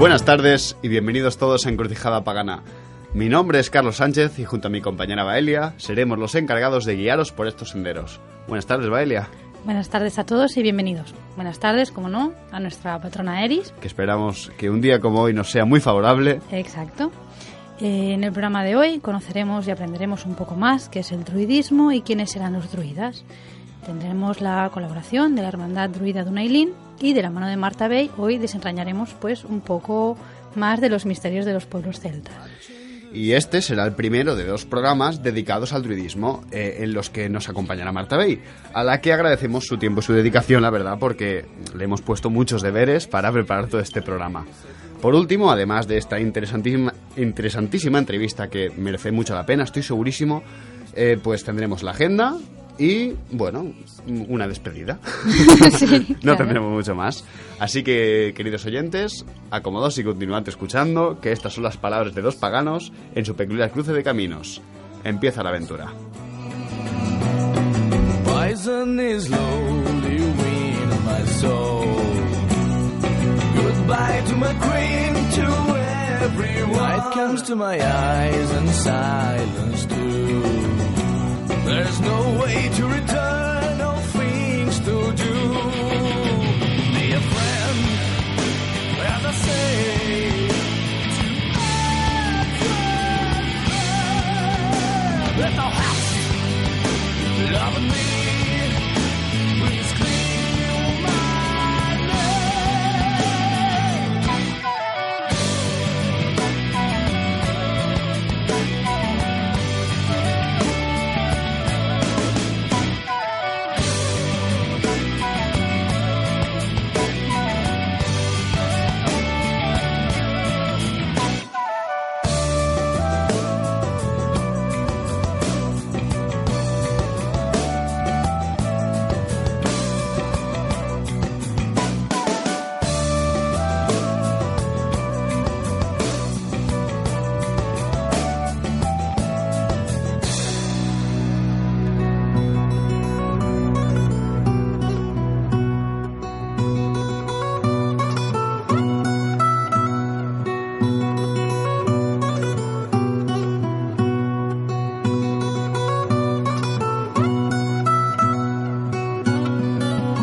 Buenas tardes y bienvenidos todos a Encrucijada Pagana. Mi nombre es Carlos Sánchez y junto a mi compañera Baelia seremos los encargados de guiaros por estos senderos. Buenas tardes, Baelia. Buenas tardes a todos y bienvenidos. Buenas tardes, como no, a nuestra patrona Eris. Que esperamos que un día como hoy nos sea muy favorable. Exacto. En el programa de hoy conoceremos y aprenderemos un poco más qué es el druidismo y quiénes serán los druidas. Tendremos la colaboración de la Hermandad Druida Dunailin y de la mano de Marta Bey hoy desentrañaremos pues un poco más de los misterios de los pueblos celtas. Y este será el primero de 2 programas dedicados al druidismo, en los que nos acompañará Marta Bey, a la que agradecemos su tiempo y su dedicación, la verdad, porque le hemos puesto muchos deberes para preparar todo este programa. Por último, además de esta interesantísima entrevista que merece mucho la pena, estoy segurísimo, pues tendremos la agenda y, bueno, una despedida. Sí, No claro. tendremos mucho más. Así que, queridos oyentes, acomodaos y continuad escuchando, que estas son las palabras de 2 paganos en su peculiar cruce de caminos. Empieza la aventura. Poison is slowly weaning my soul. Goodbye to my queen, to everyone. Light comes to my eyes and silence too. There's no way to return, no things to do. Be a friend, as I say. Let the house love me. Please clear my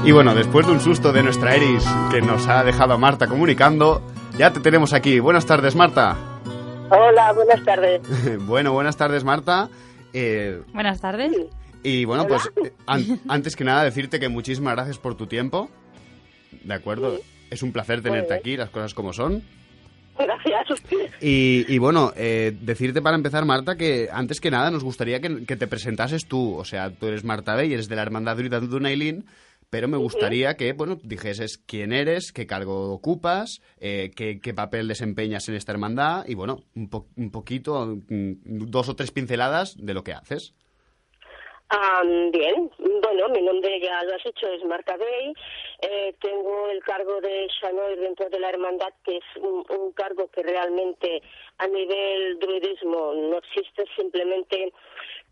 Y bueno, después de un susto de nuestra Eris que nos ha dejado a Marta comunicando, ya te tenemos aquí. Buenas tardes, Marta. Hola, buenas tardes. Bueno, buenas tardes, Marta. Buenas tardes. Y bueno, pues antes que nada decirte que muchísimas gracias por tu tiempo. ¿De acuerdo? Sí. Es un placer tenerte bien. aquí, las cosas como son. Gracias. Y bueno, decirte para empezar, Marta, que antes que nada nos gustaría que te presentases tú. O sea, tú eres Marta Bey, eres de la Hermandad Druida Dunailin, pero me gustaría que, bueno, dijeses quién eres, qué cargo ocupas, qué papel desempeñas en esta hermandad y, bueno, un poquito, 2 o 3 pinceladas de lo que haces. Bien, bueno, mi nombre ya lo has hecho, es Marta Bey. Tengo el cargo de Shanoir dentro de la hermandad, que es un cargo que realmente a nivel druidismo no existe, simplemente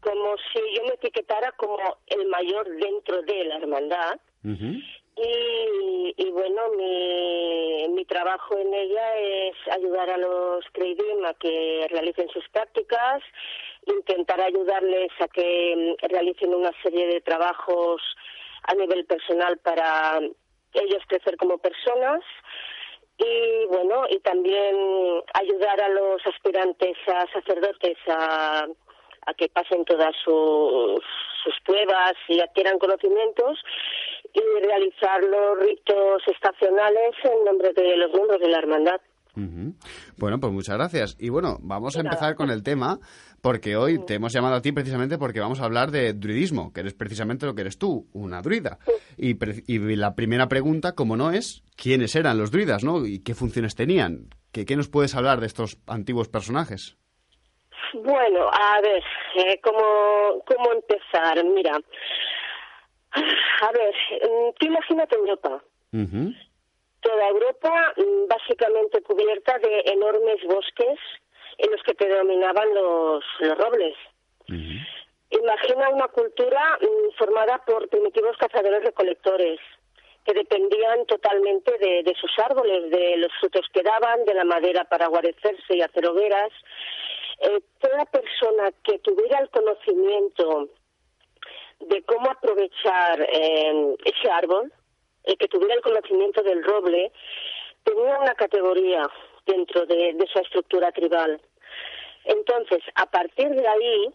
como si yo me etiquetara como el mayor dentro de la hermandad. Uh-huh. Y bueno, mi trabajo en ella es ayudar a los Kreidim a que realicen sus prácticas, intentar ayudarles a que realicen una serie de trabajos a nivel personal para ellos crecer como personas. Y bueno, y también ayudar a los aspirantes a sacerdotes a que pasen todas sus pruebas y adquieran conocimientos y realizar los ritos estacionales en nombre de los miembros de la hermandad. Uh-huh. Bueno, pues muchas gracias. Y bueno, vamos a De empezar nada. con el tema, porque hoy te hemos llamado a ti precisamente porque vamos a hablar de druidismo, que eres precisamente lo que eres tú, una druida. Y la primera pregunta, como no, es ¿quiénes eran los druidas, no? ¿Y qué funciones tenían? ¿Qué nos puedes hablar de estos antiguos personajes? Bueno, a ver, ¿cómo empezar? Mira, a ver, tú imagínate Europa. Uh-huh. Toda Europa básicamente cubierta de enormes bosques en los que predominaban los robles. Uh-huh. Imagina una cultura formada por primitivos cazadores-recolectores que dependían totalmente de sus árboles, de los frutos que daban, de la madera para guarecerse y hacer hogueras. Toda persona que tuviera el conocimiento de cómo aprovechar ese árbol, que tuviera el conocimiento del roble, tenía una categoría dentro de esa estructura tribal. Entonces, a partir de ahí,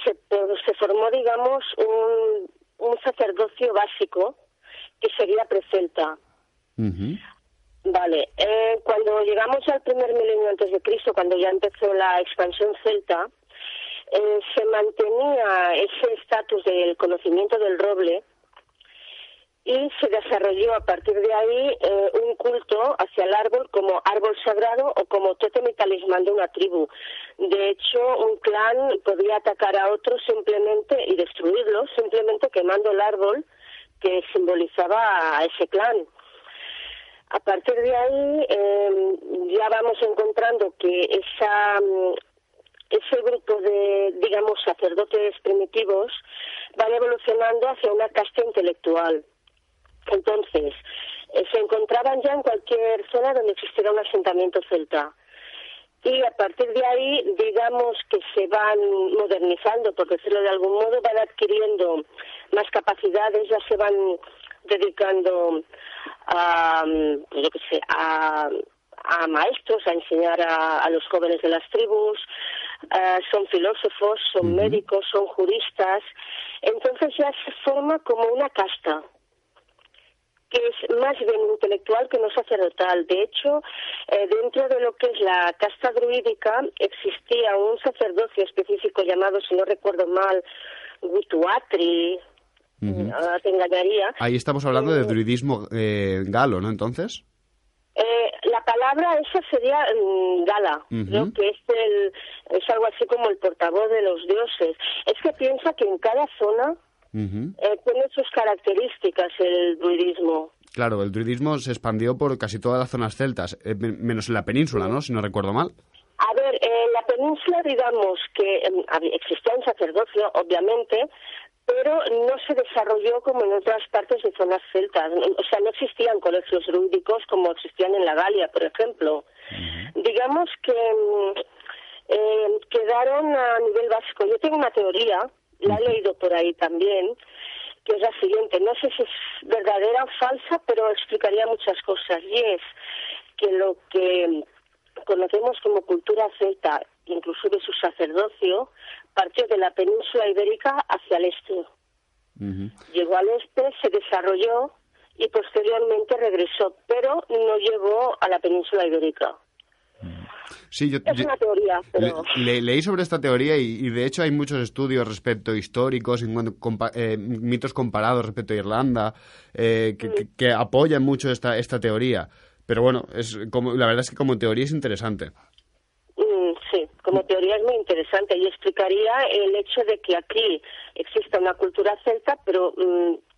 se formó, digamos, un sacerdocio básico que sería precelta. Uh-huh. Vale, cuando llegamos al primer milenio antes de Cristo, cuando ya empezó la expansión celta, se mantenía ese estatus del conocimiento del roble y se desarrolló a partir de ahí un culto hacia el árbol como árbol sagrado o como tótem y talismán de una tribu. De hecho, un clan podía atacar a otro simplemente y destruirlo, simplemente quemando el árbol que simbolizaba a ese clan. A partir de ahí ya vamos encontrando que ese grupo de, digamos, sacerdotes primitivos van evolucionando hacia una casta intelectual. Entonces, se encontraban ya en cualquier zona donde existiera un asentamiento celta. Y a partir de ahí, digamos que se van modernizando, por decirlo de algún modo, van adquiriendo más capacidades, ya se van dedicando a maestros, a enseñar a los jóvenes de las tribus, son filósofos, son médicos, son juristas. Entonces ya se forma como una casta, que es más bien intelectual que no sacerdotal. De hecho, dentro de lo que es la casta druídica existía un sacerdocio específico llamado, si no recuerdo mal, Gutuatri, ahora te engañaría. Ahí estamos hablando de druidismo galo, ¿no? Entonces. La palabra esa sería Gala, creo que es algo así como el portavoz de los dioses. Es que piensa que en cada zona tiene sus características el druidismo. Claro, el druidismo se expandió por casi todas las zonas celtas, menos en la península, ¿no? Si no recuerdo mal. A ver, en la península, digamos que existía un sacerdocio, obviamente, pero no se desarrolló como en otras partes de zonas celtas. O sea, no existían colegios druídicos como existían en la Galia, por ejemplo. Digamos que quedaron a nivel básico. Yo tengo una teoría, la he leído por ahí también, que es la siguiente. No sé si es verdadera o falsa, pero explicaría muchas cosas. Y es que lo que conocemos como cultura celta, inclusive su sacerdocio, partió de la península ibérica hacia el este. Llegó al este, se desarrolló y posteriormente regresó, pero no llegó a la península ibérica. Sí, es una teoría, pero... leí sobre esta teoría y de hecho hay muchos estudios respecto históricos, mitos comparados respecto a Irlanda, que apoyan mucho esta teoría. Pero bueno, la verdad es que como teoría es interesante. Sí, como teoría es muy interesante y explicaría el hecho de que aquí exista una cultura celta, pero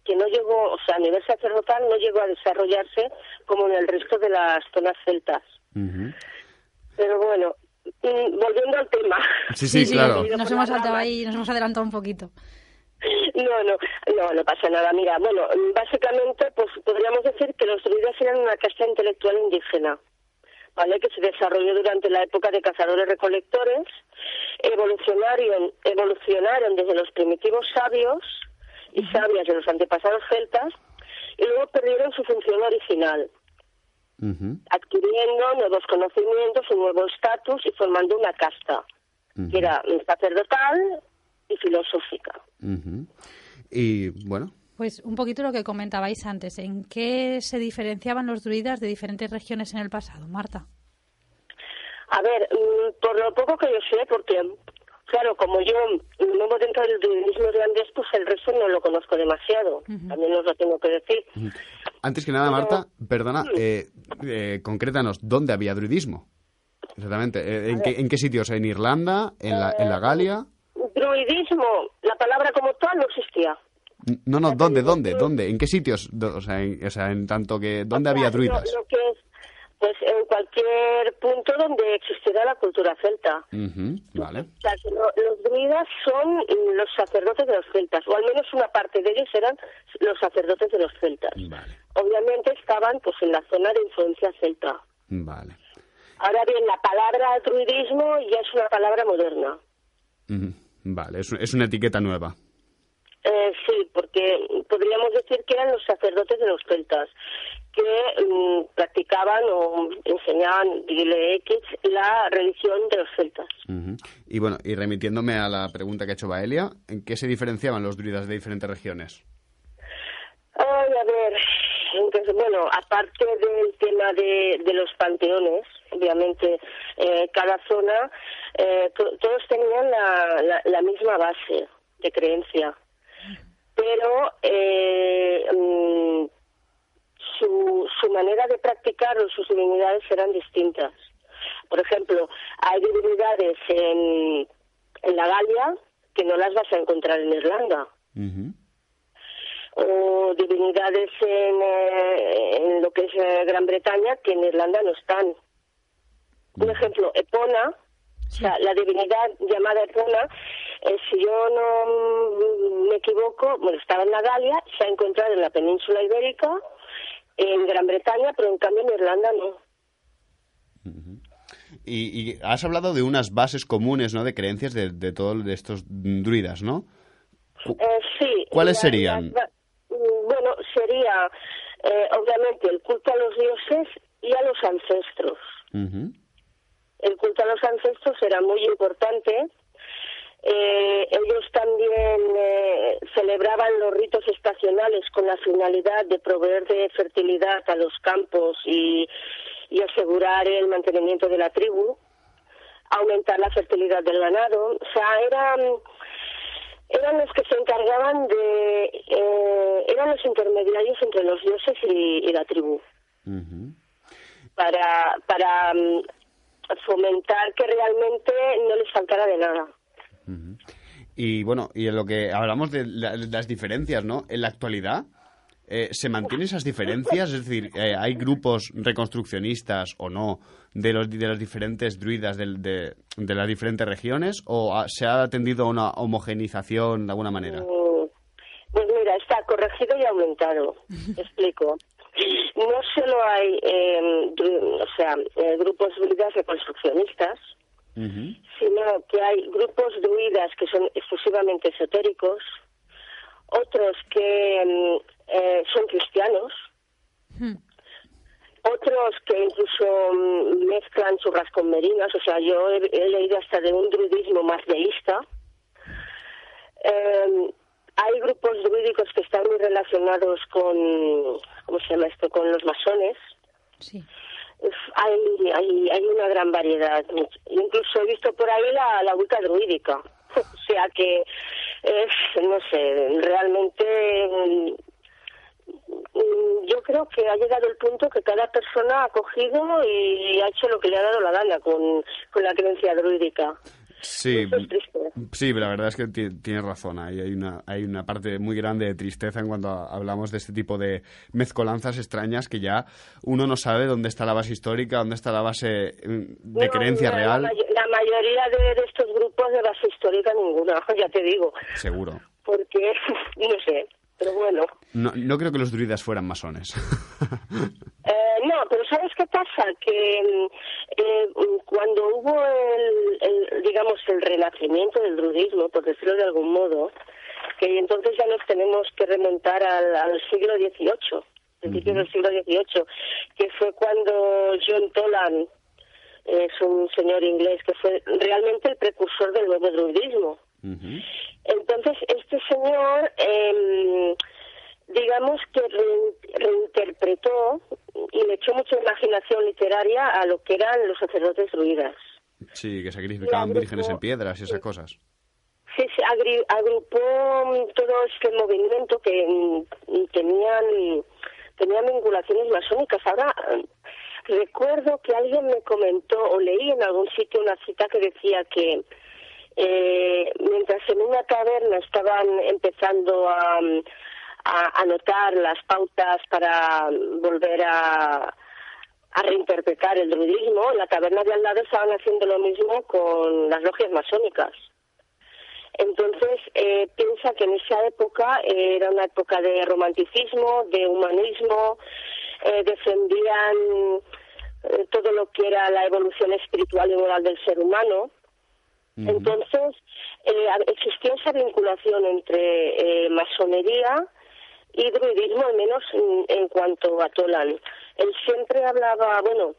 que no llegó, o sea, a nivel sacerdotal no llegó a desarrollarse como en el resto de las zonas celtas. Pero bueno, volviendo al tema. Sí, claro. Nos hemos saltado ahí, nos hemos adelantado un poquito. No pasa nada. Mira, bueno, básicamente pues podríamos decir que los druidas eran una casta intelectual indígena, ¿vale? Que se desarrolló durante la época de cazadores-recolectores, evolucionaron desde los primitivos sabios y sabias de los antepasados celtas y luego perdieron su función original, adquiriendo nuevos conocimientos, un nuevo estatus y formando una casta, que era sacerdotal y filosófica. Y bueno, pues un poquito lo que comentabais antes, ¿en qué se diferenciaban los druidas de diferentes regiones en el pasado, Marta? A ver, por lo poco que yo sé, porque claro, como yo me muevo dentro del druidismo irlandés, pues el resto no lo conozco demasiado, también os lo tengo que decir. Antes que nada, Marta, perdona, concrétanos, ¿dónde había druidismo? Exactamente, ¿en qué sitios? ¿En Irlanda? ¿En la Galia? Druidismo, la palabra como tal no existía. No, ¿dónde? ¿En qué sitios? O sea, en tanto que... ¿Dónde había druidas? Pues en cualquier punto donde existiera la cultura celta. Vale. O sea, que los druidas son los sacerdotes de los celtas, o al menos una parte de ellos eran los sacerdotes de los celtas. Vale. Obviamente estaban pues en la zona de influencia celta. Vale. Ahora bien, la palabra druidismo ya es una palabra moderna. Vale, es una etiqueta nueva. Sí, porque podríamos decir que eran los sacerdotes de los celtas que practicaban o enseñaban, dile X, la religión de los celtas. Y bueno, y remitiéndome a la pregunta que ha hecho Baelia, ¿en qué se diferenciaban los druidas de diferentes regiones? Ay, a ver, entonces, bueno, aparte del tema de los panteones, obviamente cada zona, todos tenían la misma base de creencia, pero su manera de practicarlo, sus divinidades eran distintas. Por ejemplo, hay divinidades en la Galia que no las vas a encontrar en Irlanda. O divinidades en lo que es Gran Bretaña que en Irlanda no están. Un ejemplo, Epona, o sea, la divinidad llamada Epona, si yo no me equivoco, bueno, estaba en la Galia, se ha encontrado en la península ibérica, en Gran Bretaña, pero en cambio en Irlanda no. Y has hablado de unas bases comunes, ¿no?, de creencias de todos estos druidas, ¿no? Sí. ¿Cuáles serían? Bueno, sería obviamente el culto a los dioses y a los ancestros. El culto a los ancestros era muy importante. Ellos también celebraban los ritos estacionales con la finalidad de proveer de fertilidad a los campos y asegurar el mantenimiento de la tribu, aumentar la fertilidad del ganado. O sea, eran los que se encargaban eran los intermediarios entre los dioses y la tribu, para fomentar que realmente no les faltara de nada. Y bueno, y en lo que hablamos de las diferencias, ¿no? En la actualidad, ¿se mantienen esas diferencias? Es decir, ¿hay grupos reconstruccionistas o no de las diferentes druidas de las diferentes regiones? ¿O se ha tendido a una homogenización de alguna manera? Pues mira, está corregido y aumentado. Explico. No solo hay grupos druidas reconstruccionistas, sino que hay grupos druidas que son exclusivamente esotéricos, otros que son cristianos, otros que incluso mezclan churras con merinas. O sea, yo he leído hasta de un druidismo más deísta. Hay grupos druídicos que están muy relacionados con, ¿cómo se llama esto?, con los masones. Sí. Hay una gran variedad. Incluso he visto por ahí la Wicca druídica. O sea que no sé, realmente yo creo que ha llegado el punto que cada persona ha cogido y ha hecho lo que le ha dado la gana con la creencia druídica. Sí, sí, la verdad es que tienes razón. Hay una parte muy grande de tristeza en cuanto hablamos de este tipo de mezcolanzas extrañas que ya uno no sabe dónde está la base histórica, dónde está la base de creencia real. La mayoría de estos grupos de base histórica ninguna, ya te digo. Seguro. Porque, no sé, pero bueno. No creo que los druidas fueran masones. No, pero ¿sabes qué pasa? Que cuando hubo el renacimiento del druidismo, por decirlo de algún modo, que entonces ya nos tenemos que remontar al siglo XVIII, principios del siglo XVIII, que fue cuando John Toland, es un señor inglés que fue realmente el precursor del nuevo druidismo. Entonces, este señor digamos que reinterpretó y le echó mucha imaginación literaria a lo que eran los sacerdotes druidas. Sí, que sacrificaban vírgenes en piedras y esas cosas. Sí, agrupó todo este movimiento que tenían vinculaciones masónicas. Ahora, recuerdo que alguien me comentó, o leí en algún sitio una cita que decía que mientras en una taberna estaban empezando a anotar las pautas para volver a a reinterpretar el druidismo. En la taberna de al lado estaban haciendo lo mismo con las logias masónicas. Entonces, piensa que en esa época era una época de romanticismo, de humanismo, defendían todo lo que era la evolución espiritual y moral del ser humano. Entonces, existía esa vinculación entre masonería y druidismo, al menos en cuanto a Toland. Él siempre hablaba, bueno,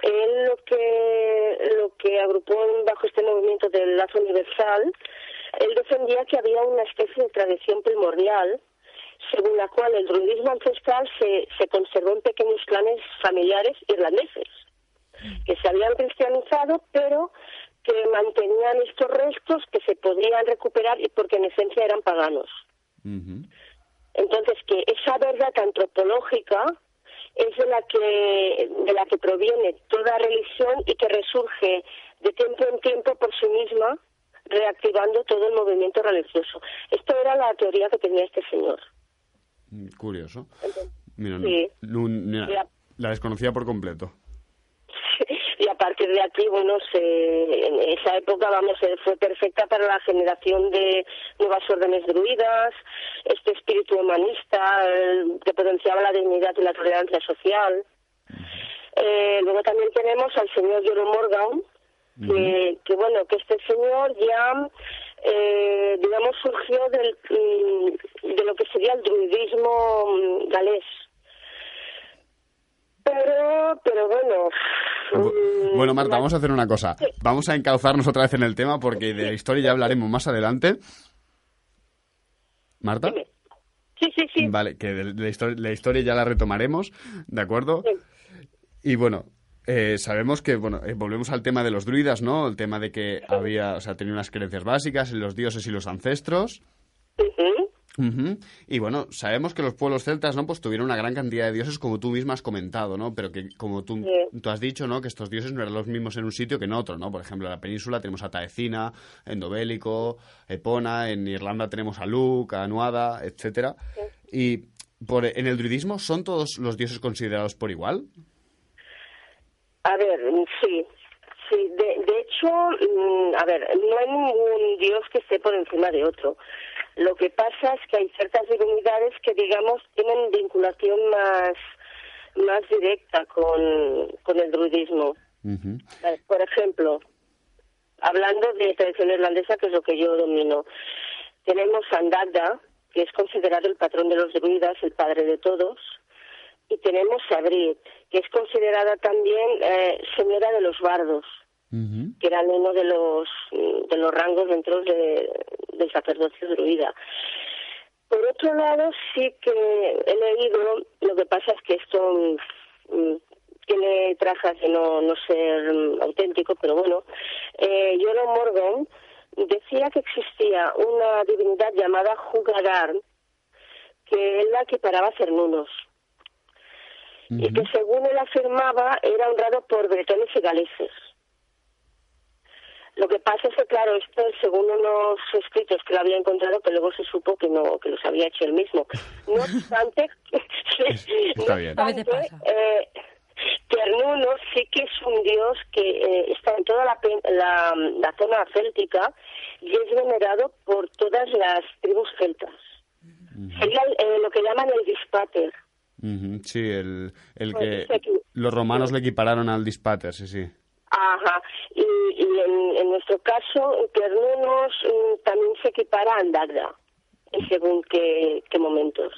él lo que agrupó bajo este movimiento del lazo universal, él defendía que había una especie de tradición primordial, según la cual el druidismo ancestral se conservó en pequeños clanes familiares irlandeses, que se habían cristianizado, pero que mantenían estos restos que se podían recuperar y porque en esencia eran paganos. Entonces, que esa verdad antropológica es de la que proviene toda religión y que resurge de tiempo en tiempo por sí misma, reactivando todo el movimiento religioso. Esto era la teoría que tenía este señor. Curioso. Entonces, Mira, sí. La desconocía por completo. Y a partir de aquí, bueno, en esa época, fue perfecta para la generación de nuevas órdenes druidas, este espíritu humanista que potenciaba la dignidad y la tolerancia social. Luego también tenemos al señor Jerome Morgan, que este señor ya, digamos, surgió de lo que sería el druidismo galés. Pero bueno... Bueno, Marta, vamos a hacer una cosa. Vamos a encauzarnos otra vez en el tema porque de la historia ya hablaremos más adelante. ¿Marta? Sí. Vale, que de la historia ya la retomaremos, ¿de acuerdo? Sí. Y bueno, sabemos que, volvemos al tema de los druidas, ¿no? El tema de que tenía unas creencias básicas en los dioses y los ancestros. Y bueno, sabemos que los pueblos celtas, ¿no? Pues tuvieron una gran cantidad de dioses, como tú misma has comentado, ¿no? Pero que, como tú has dicho, ¿no? Que estos dioses no eran los mismos en un sitio que en otro, ¿no? Por ejemplo, en la península tenemos a Taecina, Endobélico, Epona, en Irlanda tenemos a Lugh, a Nuada, etcétera. Y en el druidismo, ¿son todos los dioses considerados por igual? A ver, sí. De hecho, no hay ningún dios que esté por encima de otro. Lo que pasa es que hay ciertas divinidades que, digamos, tienen vinculación más directa con el druidismo. Por ejemplo, hablando de tradición irlandesa, que es lo que yo domino, tenemos a Andagda, que es considerado el patrón de los druidas, el padre de todos, y tenemos a Brid, que es considerada también señora de los bardos, que eran uno de los rangos dentro del sacerdocio druida. Por otro lado, sí que he leído, lo que pasa es que esto tiene trazas de no ser auténtico, pero bueno, Jerome Morgan decía que existía una divinidad llamada Jugadar, que él la equiparaba a Cernunos, y que según él afirmaba era honrado por bretones y galeses. Lo que pasa es que, claro, esto según unos escritos que lo había encontrado, que luego se supo que los había hecho él mismo. No obstante, Está bien. A veces pasa. Cernunnos sí que es un dios que está en toda la zona céltica y es venerado por todas las tribus celtas. Sería lo que llaman el dispater. Sí, el que los romanos le equipararon al dispater, sí. Ajá, y en nuestro caso, Cernunnos también se equipara a Andagda, en según qué momentos.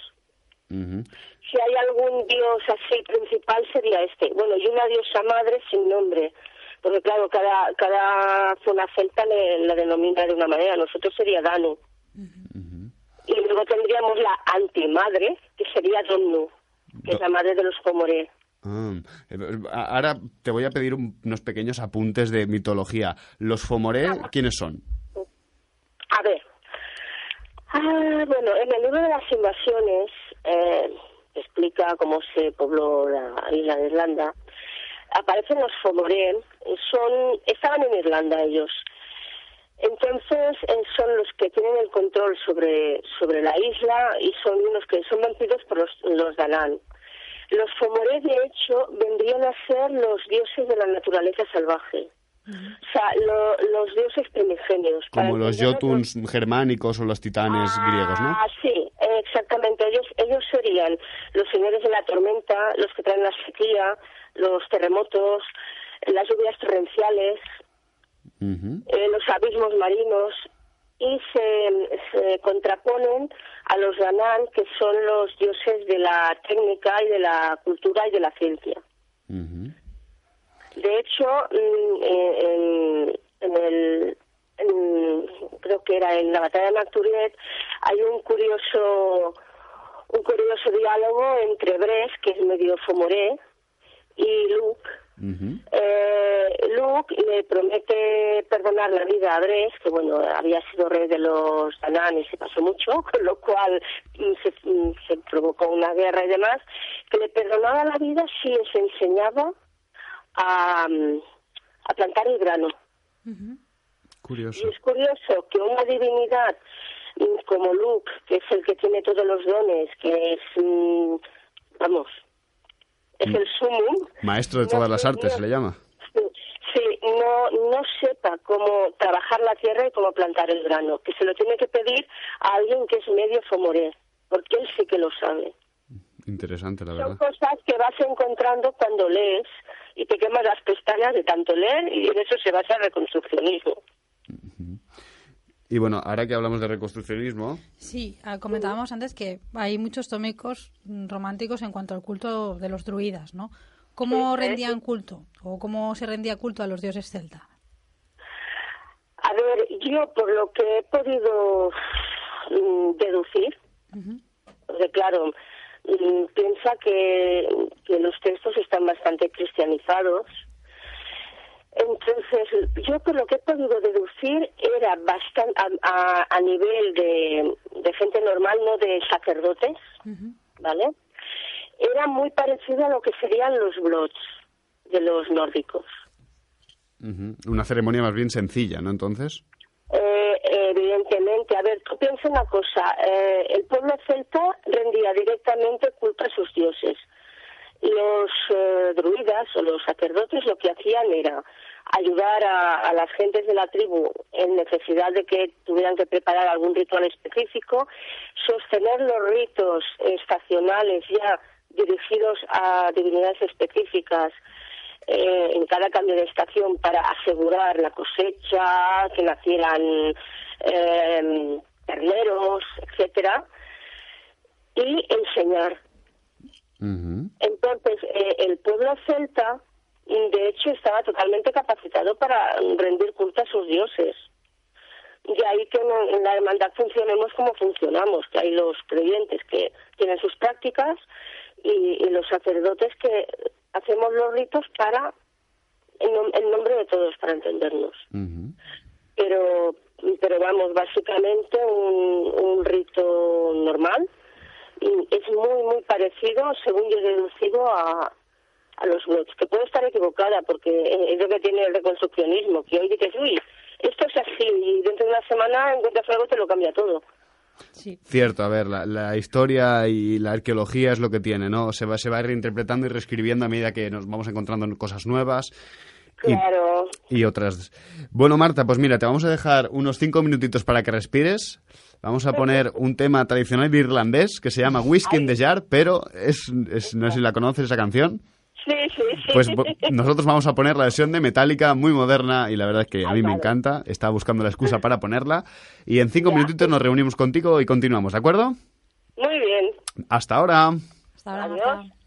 Si hay algún dios así principal sería este. Bueno, y una diosa madre sin nombre, porque claro, cada zona celta la denomina de una manera. Nosotros sería Danu. Y luego tendríamos la antimadre, que sería Domnu, que es la madre de los Fomoré. Ahora te voy a pedir unos pequeños apuntes de mitología. ¿Los Fomoré quiénes son? A ver. Bueno, en el libro de las invasiones explica cómo se pobló la isla de Irlanda. Aparecen los Fomoré, estaban en Irlanda ellos. Entonces son los que tienen el control sobre la isla y son los que son vencidos por los Danann. Los Fomoré, de hecho, vendrían a ser los dioses de la naturaleza salvaje. O sea, los dioses primigenios. Como los Jotuns germánicos o los titanes griegos, ¿no? Sí, exactamente. Ellos serían los señores de la tormenta, los que traen la sequía, los terremotos, las lluvias torrenciales, los abismos marinos, y se contraponen a los Danann, que son los dioses de la técnica y de la cultura y de la ciencia. De hecho, creo que era en la batalla de Marturet, hay un curioso diálogo entre Bres, que es medio Fomoré, y Luke. Luke le promete perdonar la vida a Bres, que bueno, había sido rey de los Danann y se pasó mucho, con lo cual se provocó una guerra y demás, que le perdonaba la vida si les enseñaba a plantar el grano. Curioso. Y es curioso que una divinidad como Luke, que es el que tiene todos los dones, que es, es el sumum. Maestro de todas las artes se le llama. Sí, no sepa cómo trabajar la tierra y cómo plantar el grano, que se lo tiene que pedir a alguien que es medio Fomoré, porque él sí que lo sabe. Interesante, la verdad. Son cosas que vas encontrando cuando lees y te quemas las pestañas de tanto leer, y en eso se basa el reconstruccionismo. Y bueno, ahora que hablamos de reconstruccionismo... Sí, comentábamos antes que hay muchos tómicos románticos en cuanto al culto de los druidas, ¿no? ¿Cómo rendían culto o cómo se rendía culto a los dioses celta? A ver, yo por lo que he podido deducir, porque claro, piensa que los textos están bastante cristianizados. Entonces, yo por lo que he podido deducir era bastante a nivel de gente normal, no de sacerdotes, ¿vale? Era muy parecido a lo que serían los blots de los nórdicos. Una ceremonia más bien sencilla, ¿no? Entonces... Evidentemente. A ver, tú piensa una cosa. El pueblo celta rendía directamente culto a sus dioses. Los druidas o los sacerdotes lo que hacían era ayudar a las gentes de la tribu en necesidad de que tuvieran que preparar algún ritual específico, sostener los ritos estacionales ya dirigidos a divinidades específicas en cada cambio de estación para asegurar la cosecha, que nacieran terneros, etcétera, y enseñar. Entonces, el pueblo celta, de hecho, estaba totalmente capacitado para rendir culto a sus dioses. De ahí que en la hermandad funcionemos como funcionamos, que hay los creyentes que tienen sus prácticas y los sacerdotes que hacemos los ritos para, en nombre de todos, para entendernos. Pero vamos, básicamente un rito normal. Y es muy, muy parecido, según yo he deducido, a los blots. Que puedo estar equivocada, porque es lo que tiene el reconstruccionismo, que hoy dices, uy, esto es así, y dentro de una semana encuentras algo y te lo cambia todo. Sí. Cierto, a ver, la historia y la arqueología es lo que tiene, ¿no? Se va reinterpretando y reescribiendo a medida que nos vamos encontrando cosas nuevas. Claro. Y otras. Bueno, Marta, pues mira, te vamos a dejar unos 5 minutitos para que respires. Vamos a poner un tema tradicional irlandés que se llama Whiskey in the Jar, pero no sé si la conoces esa canción. Sí. Pues nosotros vamos a poner la versión de Metallica, muy moderna, y la verdad es que a mí me encanta. Estaba buscando la excusa para ponerla. Y en 5 minutitos nos reunimos contigo y continuamos, ¿de acuerdo? Muy bien. Hasta ahora. Hasta ahora, Adiós. Marta.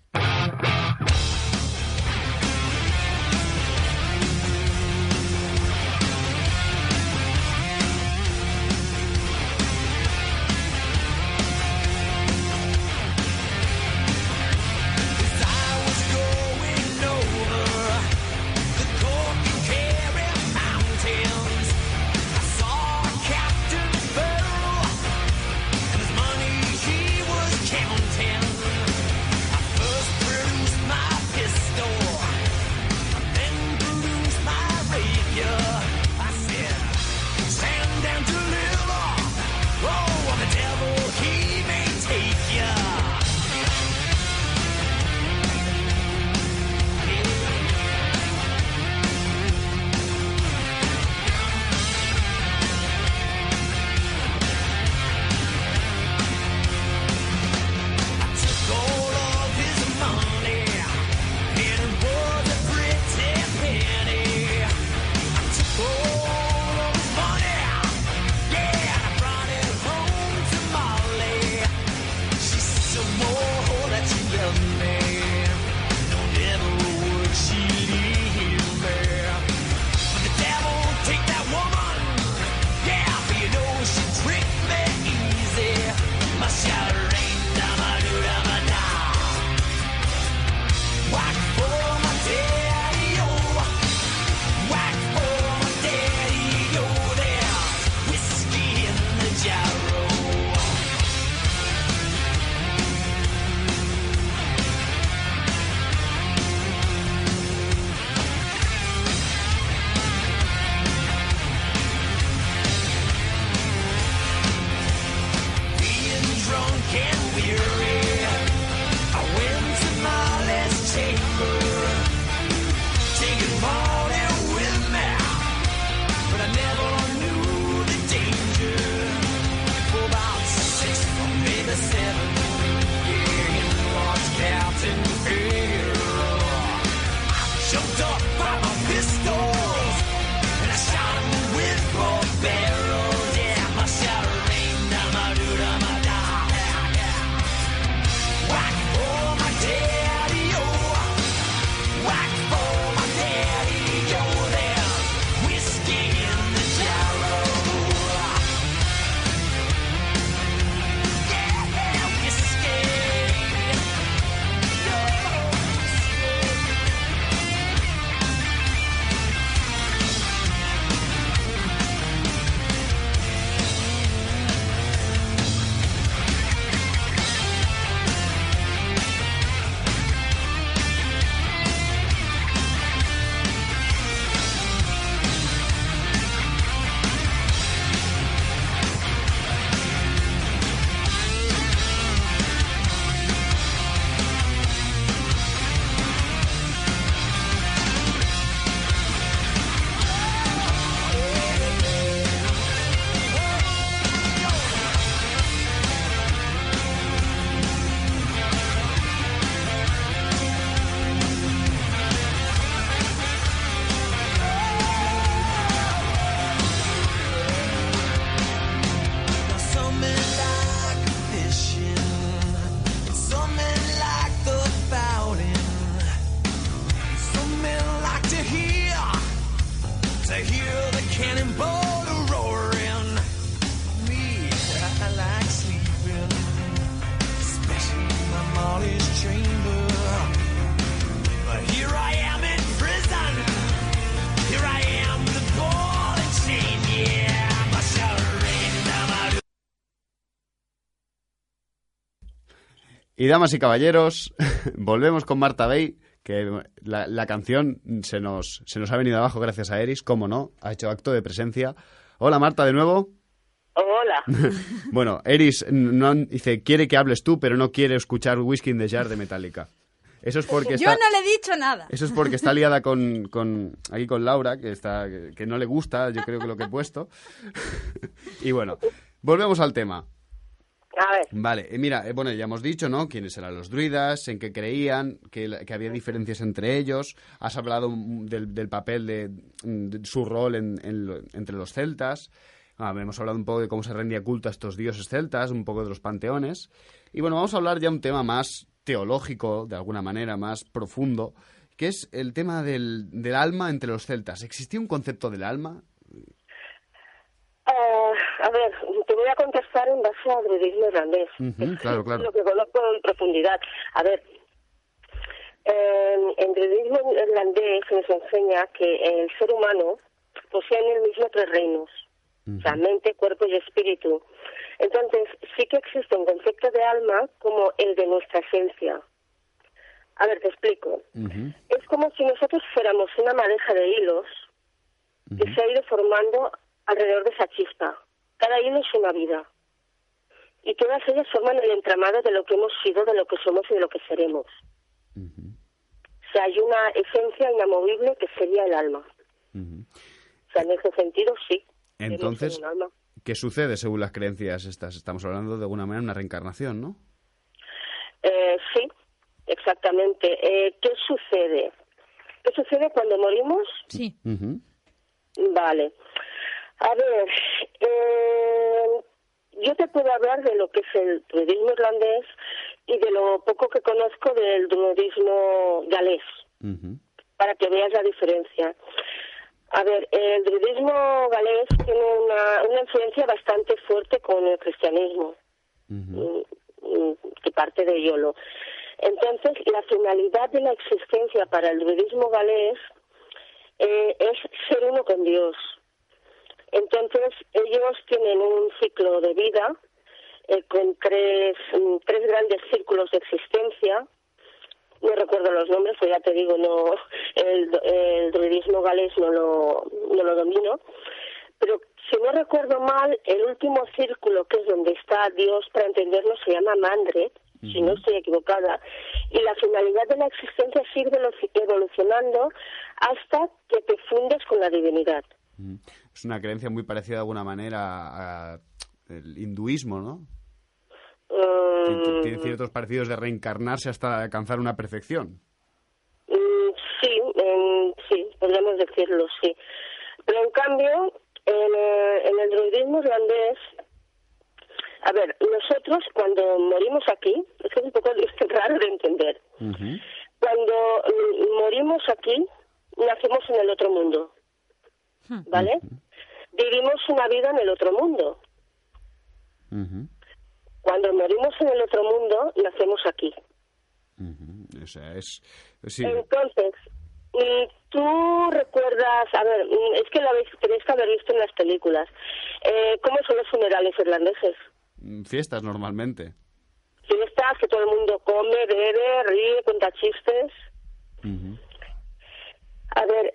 Money he was counting. I first produced Y damas y caballeros, volvemos con Marta Bey, que la canción se nos ha venido abajo gracias a Eris, cómo no, ha hecho acto de presencia. Hola Marta, de nuevo. Hola. Bueno, Eris dice, quiere que hables tú, pero no quiere escuchar Whiskey in the Jar de Metallica. Eso es porque Yo no le he dicho nada. Eso es porque está liada con Laura, que no le gusta, yo creo que lo que he puesto. Y bueno, volvemos al tema. A ver. Vale, mira, bueno, ya hemos dicho, ¿no? Quiénes eran los druidas, en qué creían, que había diferencias entre ellos. Has hablado del papel de su rol entre los celtas. Hemos hablado un poco de cómo se rendía culto a estos dioses celtas, un poco de los panteones. Y bueno, vamos a hablar ya de un tema más teológico, de alguna manera, más profundo, que es el tema del alma entre los celtas. ¿Existía un concepto del alma? A ver, te voy a contestar en base al druidismo irlandés. Claro. Lo que conozco en profundidad. A ver, en druidismo irlandés nos enseña que el ser humano posee en él mismo 3 reinos. O sea, mente, cuerpo y espíritu. Entonces, sí que existe un concepto de alma como el de nuestra esencia. A ver, te explico. Es como si nosotros fuéramos una madeja de hilos que se ha ido formando alrededor de esa chispa. Cada hilo es una vida. Y todas ellas forman el entramado de lo que hemos sido, de lo que somos y de lo que seremos. O sea, hay una esencia inamovible que sería el alma. O sea, en ese sentido, sí. Entonces, ¿qué sucede según las creencias estas? Estamos hablando de alguna manera de una reencarnación, ¿no? Sí, exactamente. ¿Qué sucede? ¿Qué sucede cuando morimos? Sí. Vale. A ver, yo te puedo hablar de lo que es el druidismo irlandés y de lo poco que conozco del druidismo galés, para que veas la diferencia. A ver, el druidismo galés tiene una influencia bastante fuerte con el cristianismo, que parte de Iolo. Entonces, la finalidad de la existencia para el druidismo galés es ser uno con Dios. Entonces, ellos tienen un ciclo de vida con tres grandes círculos de existencia. No recuerdo los nombres, pues ya te digo, no, el druidismo galés no lo domino. Pero si no recuerdo mal, el último círculo, que es donde está Dios, para entenderlo, se llama Mandred, si no estoy equivocada. Y la finalidad de la existencia es ir evolucionando hasta que te fundes con la divinidad. Es una creencia muy parecida de alguna manera al hinduismo, ¿no? Tiene ciertos parecidos de reencarnarse hasta alcanzar una perfección. Sí, podríamos decirlo, sí. Pero en cambio, en el druidismo irlandés, a ver, nosotros cuando morimos aquí, es que es un poco raro de entender. Cuando morimos aquí, nacemos en el otro mundo, ¿vale? Vivimos una vida en el otro mundo. Cuando morimos en el otro mundo, nacemos aquí. O sea, sí. Entonces, tú recuerdas, a ver, es que tenéis que haber visto en las películas, ¿cómo son los funerales irlandeses? Fiestas normalmente. Fiestas, que todo el mundo come, bebe, ríe, cuenta chistes. A ver,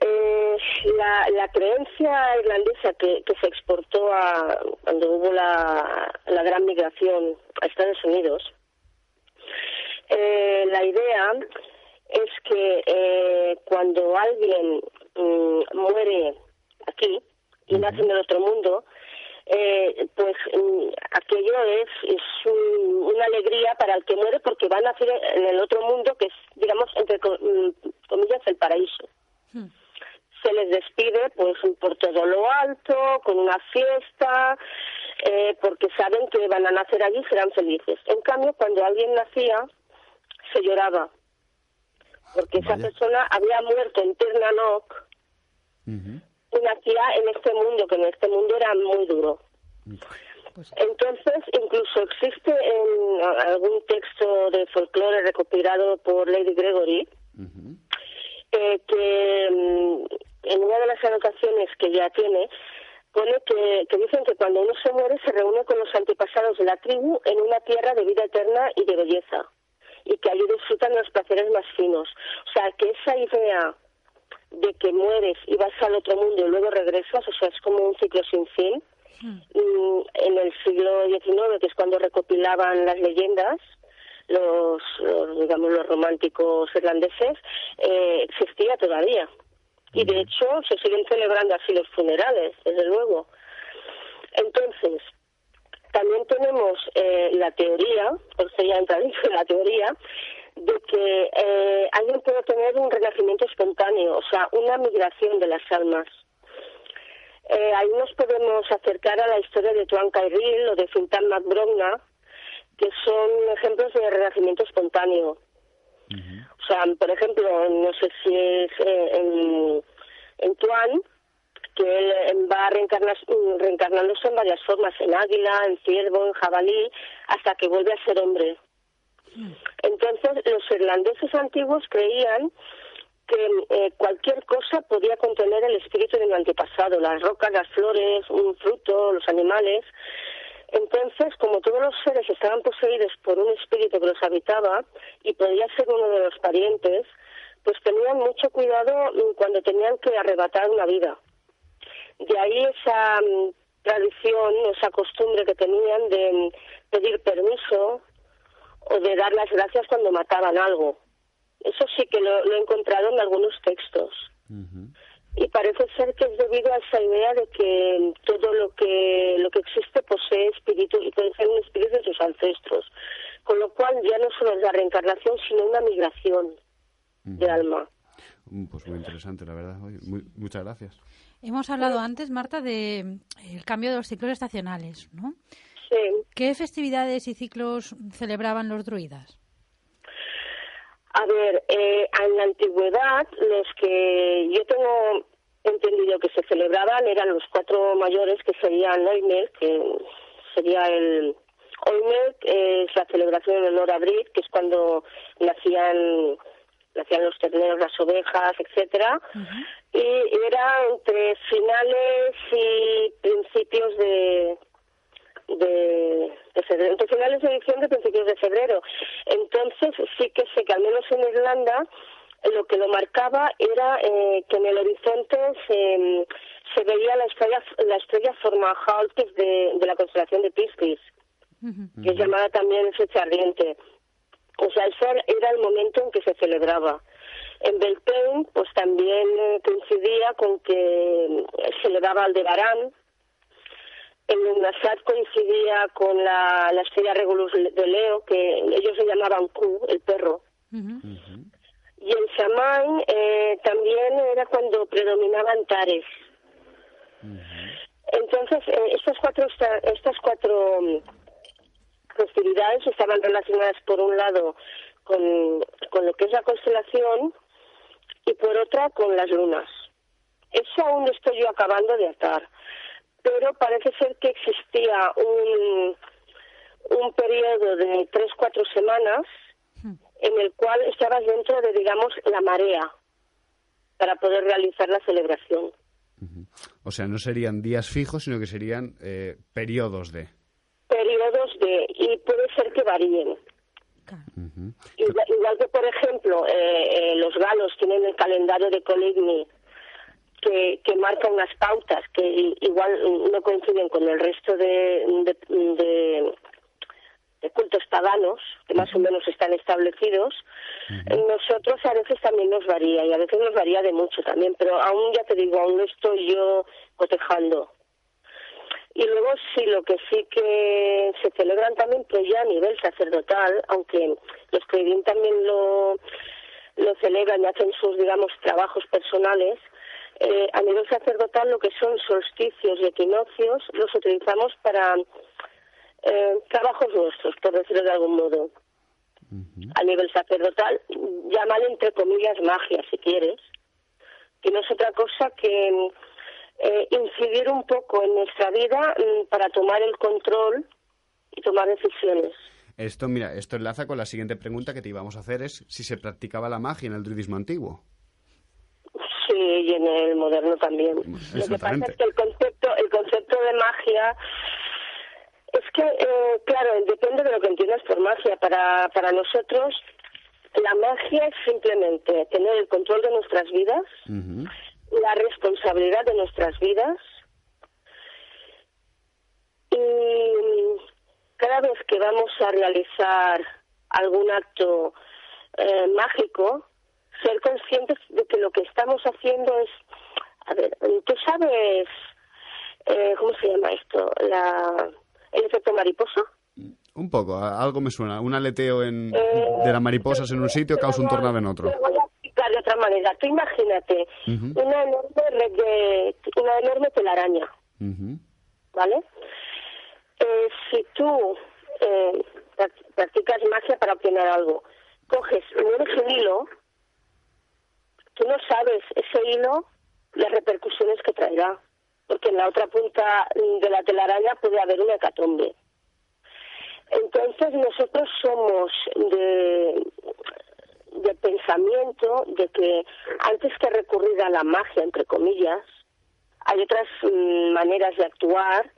la creencia irlandesa que se exportó cuando hubo la gran migración a Estados Unidos, la idea es que cuando alguien muere aquí y nace en el otro mundo, pues aquello es una alegría para el que muere, porque va a nacer en el otro mundo, que es, digamos, entre comillas, el paraíso. Se les despide pues por todo lo alto, con una fiesta, porque saben que van a nacer allí y serán felices. En cambio, cuando alguien nacía, se lloraba, porque esa persona había muerto en Tirnanock y nacía en este mundo, que en este mundo era muy duro. Entonces, incluso existe en algún texto de folclore recopilado por Lady Gregory, que en una de las anotaciones que ya tiene, pone que dicen que cuando uno se muere se reúne con los antepasados de la tribu en una tierra de vida eterna y de belleza. y que allí disfrutan de los placeres más finos. O sea, que esa idea de que mueres y vas al otro mundo y luego regresas, o sea, es como un ciclo sin fin. En el siglo XIX, que es cuando recopilaban las leyendas, los románticos irlandeses, existía todavía. Y de hecho se siguen celebrando así los funerales, desde luego. Entonces, también tenemos la teoría, por eso ya entra dentro de la teoría, de que alguien puede tener un renacimiento espontáneo, o sea, una migración de las almas. Ahí nos podemos acercar a la historia de Tuan Cairil o de Fintan Mac Brogna, que son ejemplos de renacimiento espontáneo. O sea, por ejemplo, no sé si es en Tuan, que él va reencarnándose en varias formas, en águila, en ciervo, en jabalí, hasta que vuelve a ser hombre. Entonces, los irlandeses antiguos creían que cualquier cosa podía contener el espíritu de un antepasado, las rocas, las flores, un fruto, los animales. Entonces, como todos los seres estaban poseídos por un espíritu que los habitaba y podía ser uno de los parientes, pues tenían mucho cuidado cuando tenían que arrebatar una vida. De ahí esa tradición, esa costumbre que tenían de pedir permiso o de dar las gracias cuando mataban algo. Eso sí que lo he encontrado en algunos textos. Y parece ser que es debido a esa idea de que todo lo que existe posee espíritu y puede ser un espíritu de sus ancestros. Con lo cual ya no solo es la reencarnación, sino una migración de alma. Pues muy interesante, la verdad. Oye, muchas gracias. Hemos hablado antes, Marta, de el cambio de los ciclos estacionales, ¿no? Sí. ¿Qué festividades y ciclos celebraban los druidas? A ver, en la antigüedad, los que yo tengo entendido que se celebraban eran los 4 mayores, que serían Oimer, que sería el... Oimer es la celebración en honor a Brit, que es cuando nacían los terneros, las ovejas, etcétera, y era entre finales y principios de febrero, entre finales de diciembre y principios de febrero. Entonces sí que sé que al menos en Irlanda lo que lo marcaba era que en el horizonte se veía la estrella Fomalhaut, que es de la constelación de Piscis, que es llamada también fecha ardiente. O sea, ese era el momento en que se celebraba. En Beltane, pues también coincidía con que se le daba Aldebarán. En Lugnasad coincidía con la estrella Regulus de Leo, que ellos le llamaban Q, el perro. Y en Samain también era cuando predominaba Antares. Entonces, estas cuatro festividades estaban relacionadas por un lado con lo que es la constelación y por otra con las lunas. Eso aún estoy yo acabando de atar, pero parece ser que existía un periodo de 3-4 semanas en el cual estabas dentro de, digamos, la marea para poder realizar la celebración. O sea, no serían días fijos, sino que serían periodos de... y puede ser que varíen. Igual que, por ejemplo, los galos tienen el calendario de Coligny, que marca unas pautas que igual no coinciden con el resto de cultos paganos, que más o menos están establecidos. Nosotros a veces también nos varía, y a veces nos varía de mucho también, pero aún, ya te digo, aún no estoy yo cotejando. Y luego sí, lo que sí que se celebran también, pero ya a nivel sacerdotal, aunque los Creidín también lo celebran y hacen sus, digamos, trabajos personales, a nivel sacerdotal lo que son solsticios y equinoccios los utilizamos para trabajos nuestros, por decirlo de algún modo. A nivel sacerdotal, llámale entre comillas magia, si quieres, que no es otra cosa que incidir un poco en nuestra vida para tomar el control y tomar decisiones. Esto enlaza con la siguiente pregunta que te íbamos a hacer, es si se practicaba la magia en el druidismo antiguo. Sí, y en el moderno también. Lo que pasa es que el concepto de magia es que, claro, depende de lo que entiendas por magia. Para nosotros, La magia es simplemente tener el control de nuestras vidas, la responsabilidad de nuestras vidas, y cada vez que vamos a realizar algún acto mágico, ser conscientes de que lo que estamos haciendo es... A ver, ¿tú sabes cómo se llama esto? ¿El efecto mariposa? Un poco, algo me suena. Un aleteo de las mariposas en un sitio causa un tornado en otro. Te voy a explicar de otra manera. Tú imagínate una enorme telaraña, ¿vale? Si tú practicas magia para obtener algo, coges, mueves un hilo, tú no sabes ese hilo, las repercusiones que traerá, porque en la otra punta de la telaraña puede haber una hecatombe. Entonces nosotros somos de pensamiento de que antes que recurrir a la magia, entre comillas, hay otras maneras de actuar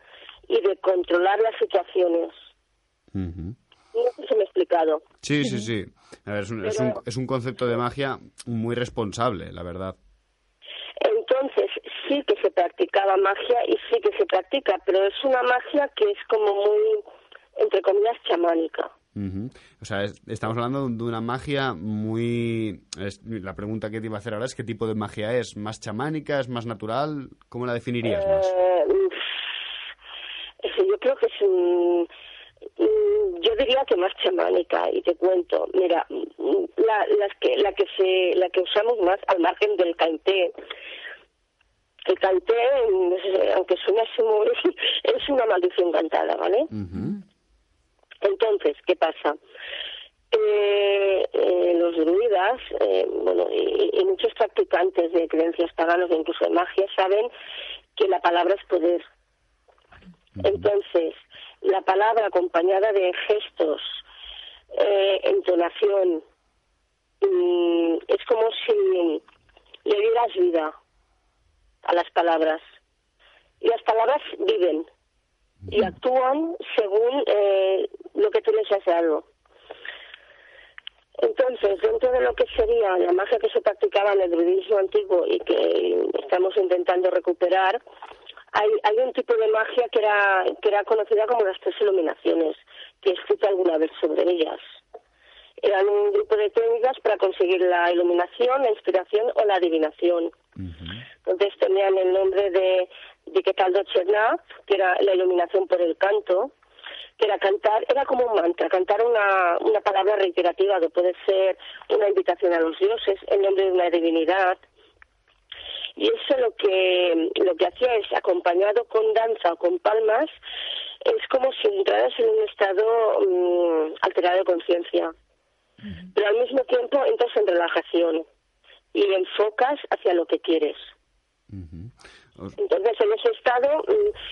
y de controlar las situaciones. No sé si me he explicado. Sí. A ver, es un concepto de magia muy responsable, la verdad. Entonces, sí que se practicaba magia y sí que se practica, pero es una magia que es como muy, entre comillas, chamánica. O sea, estamos hablando de una magia muy... La pregunta que te iba a hacer ahora es ¿qué tipo de magia es? ¿Más chamánica? ¿Es más natural? ¿Cómo la definirías más? Yo creo que es yo diría que más chamánica, y te cuento. Mira, la que usamos más, al margen del canté. El canté, aunque suene así muy... es una maldición cantada, ¿vale? Entonces, ¿qué pasa? Los druidas, y muchos practicantes de creencias paganas, incluso de magia, saben que la palabra es poder. Entonces, la palabra acompañada de gestos, entonación, es como si le dieras vida a las palabras. Y las palabras viven y actúan según lo que tú les has dado. Entonces, dentro de lo que sería la magia que se practicaba en el druidismo antiguo y que estamos intentando recuperar, hay un tipo de magia que era conocida como las 3 iluminaciones, que he escrito alguna vez sobre ellas. Eran un grupo de técnicas para conseguir la iluminación, la inspiración o la adivinación. Entonces tenían el nombre de Ketaldo Chernav, que era la iluminación por el canto, que era cantar, era como un mantra, cantar una palabra reiterativa, que puede ser una invitación a los dioses, el nombre de una divinidad. Y eso lo que hacía es, acompañado con danza o con palmas, es como si entraras en un estado alterado de conciencia. Pero al mismo tiempo entras en relajación y enfocas hacia lo que quieres. Entonces, en ese estado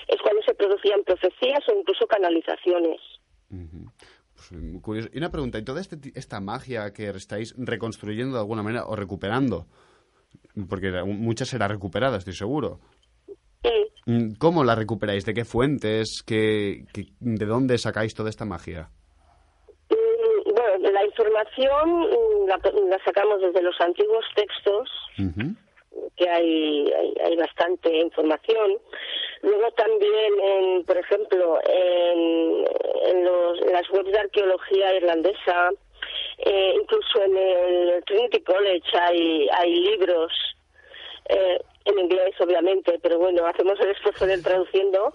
es cuando se producían profecías o incluso canalizaciones. Pues, muy curioso. Y una pregunta, ¿y toda esta magia que estáis reconstruyendo de alguna manera o recuperando? Porque muchas será recuperada, estoy seguro. ¿Cómo la recuperáis? ¿De qué fuentes? ¿De dónde sacáis toda esta magia? Bueno, la información la sacamos desde los antiguos textos, que hay bastante información. Luego también, por ejemplo, en las webs de arqueología irlandesa, incluso en el Trinity College hay libros, en inglés obviamente, pero bueno, hacemos el esfuerzo de ir traduciendo,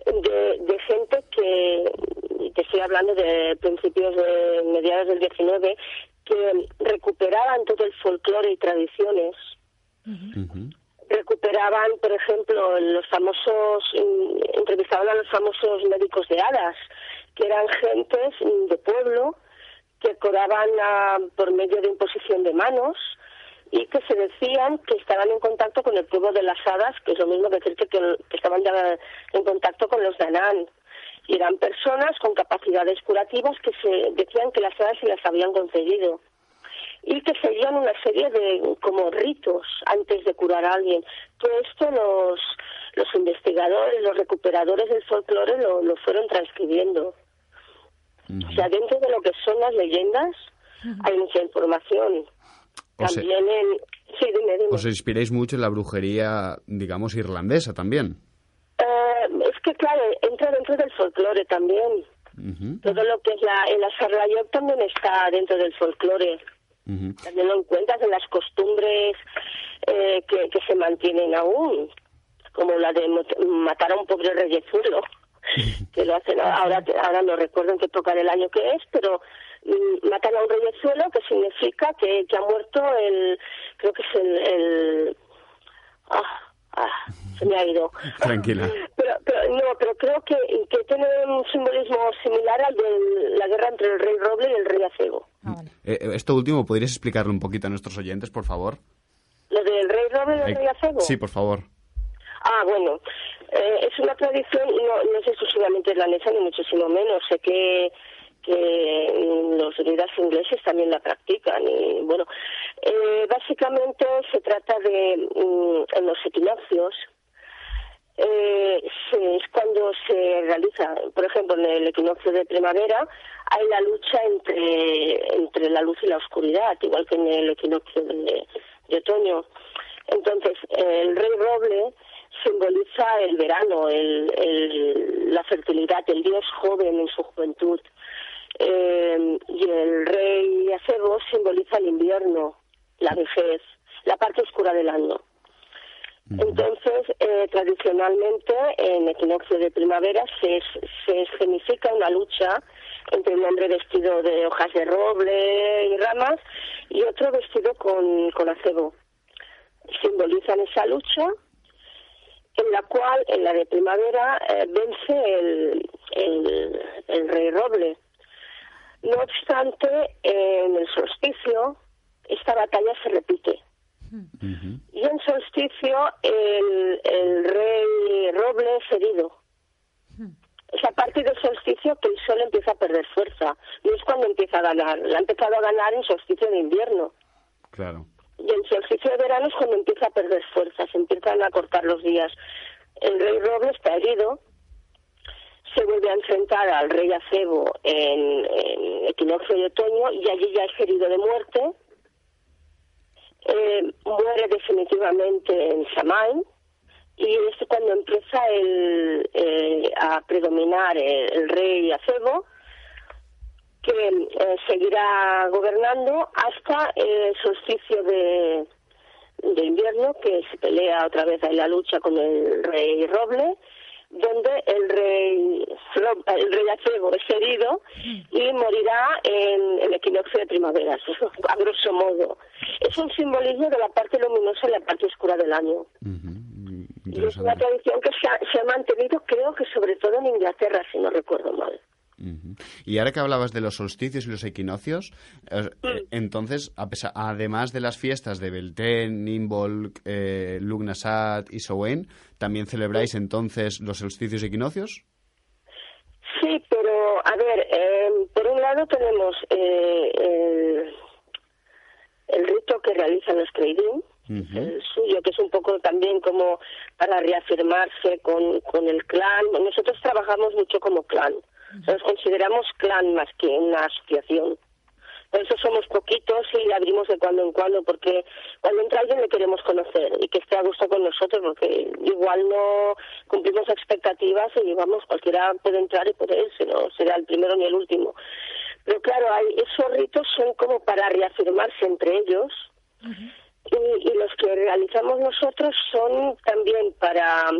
de gente que, te estoy hablando de principios de mediados del 19, que recuperaban todo el folclore y tradiciones. Recuperaban, por ejemplo, entrevistaban a los famosos médicos de hadas, que eran gentes de pueblo que curaban por medio de imposición de manos y que se decían que estaban en contacto con el pueblo de las hadas, que es lo mismo que decir que estaban ya en contacto con los Danann. Y eran personas con capacidades curativas que se decían que las hadas se las habían concedido y que seguían una serie de como ritos antes de curar a alguien. Todo esto los investigadores, los recuperadores del folclore lo fueron transcribiendo. O sea, dentro de lo que son las leyendas, hay mucha información. También Sí, dime. Os inspiráis mucho en la brujería, digamos, irlandesa también. Es que, claro, entra dentro del folclore también. Todo lo que es el Asarlayot también está dentro del folclore. También lo encuentras en las costumbres que se mantienen aún, como la de matar a un pobre reyezuelo, que lo hacen ahora no recuerdo en qué época del año que es, pero matan a un reyezuelo, que significa que ha muerto creo que es se me ha ido. Tranquila. Pero creo que tiene un simbolismo similar al de la guerra entre el rey Roble y el rey Acebo. Vale. Esto último, ¿podrías explicarlo un poquito a nuestros oyentes, por favor? ¿Lo del rey Roble y el rey Acebo? Sí, por favor. Bueno, es una tradición, no es exclusivamente irlandesa, ni muchísimo menos. Sé que los druidas ingleses también la practican. Y bueno, básicamente se trata de, en los equinoccios, es cuando se realiza, por ejemplo, en el equinoccio de primavera, hay la lucha entre la luz y la oscuridad, igual que en el equinoccio de otoño. Entonces, el rey Roble simboliza el verano, la fertilidad, el dios joven en su juventud. Y el rey Acebo simboliza el invierno, la vejez, la parte oscura del año. Entonces, tradicionalmente, en equinoccio de primavera se escenifica una lucha entre un hombre vestido de hojas de roble y ramas y otro vestido con acebo. Simbolizan esa lucha, en la cual, en la de primavera, vence el rey Roble. No obstante, en el solsticio, esta batalla se repite. Y en solsticio, el rey Roble es herido. Es a partir del solsticio que el sol empieza a perder fuerza. No es cuando empieza a ganar. La ha empezado a ganar en solsticio de invierno. Claro. Y en solsticio de verano es cuando empieza a perder fuerza. Se empiezan a cortar los días. El rey Roble está herido. Se vuelve a enfrentar al rey Acebo en equinoccio de otoño y allí ya es herido de muerte. Muere definitivamente en Samain y es cuando empieza a predominar el rey Acebo, que seguirá gobernando hasta el solsticio de invierno, que se pelea otra vez en la lucha con el rey Roble, donde el rey Acebo es herido y morirá en el equinoccio de primavera, a grosso modo. Es un simbolismo de la parte luminosa y la parte oscura del año. Y es una tradición que se ha mantenido, creo que sobre todo en Inglaterra, si no recuerdo mal. Y ahora que hablabas de los solsticios y los equinoccios, entonces, además de las fiestas de Beltane, Imbolc, Lughnasadh y Samhain, ¿también celebráis entonces los solsticios y equinoccios? Sí, pero a ver, por un lado tenemos el rito que realizan los Creidín, el suyo, que es un poco también como para reafirmarse con el clan. Nosotros trabajamos mucho como clan. Nos consideramos clan más que una asociación. Por eso somos poquitos y abrimos de cuando en cuando, porque cuando entra alguien le queremos conocer y que esté a gusto con nosotros, porque igual no cumplimos expectativas y vamos, cualquiera puede entrar y puede irse, no será el primero ni el último. Pero claro, esos ritos son como para reafirmarse entre ellos. Y los que realizamos nosotros son también para,